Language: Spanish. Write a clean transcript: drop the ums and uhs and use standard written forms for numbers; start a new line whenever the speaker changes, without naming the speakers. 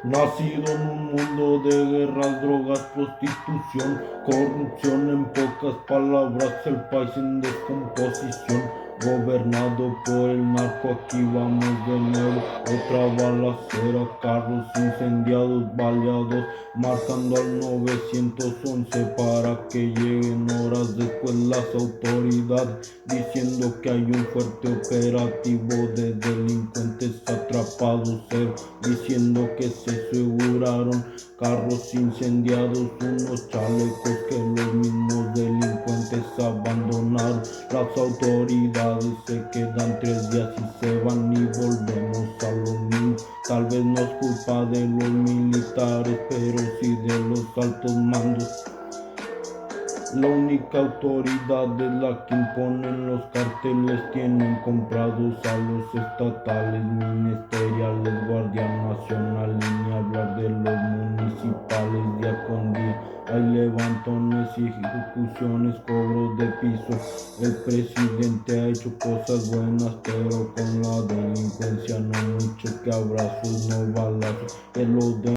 Nacido en un mundo de guerras, drogas, prostitución, corrupción, en pocas palabras, el país en descomposición, gobernado por el narco. Aquí vamos de nuevo, otra balacera, carros incendiados, baleados, marcando al 911 para que lleguen horas después las autoridades, diciendo que hay un fuerte operativo de delincuentes atrapados, diciendo que se aseguraron carros incendiados, unos chalecos que los mismos delincuentes abandonaron. Las autoridades se quedan 3 días y se van y volvemos a lo mismo. Tal vez no es culpa de los militares, pero sí de los altos mandos. La única autoridad es la que imponen los carteles, tienen comprados a los estatales, ministeriales, Guardia Nacional, y ni hablar de los municipales. Día con día hay levantones y ejecuciones, cobros de piso. El presidente ha hecho cosas buenas, pero con la delincuencia no mucho, que abrazos, no balazos, que lo de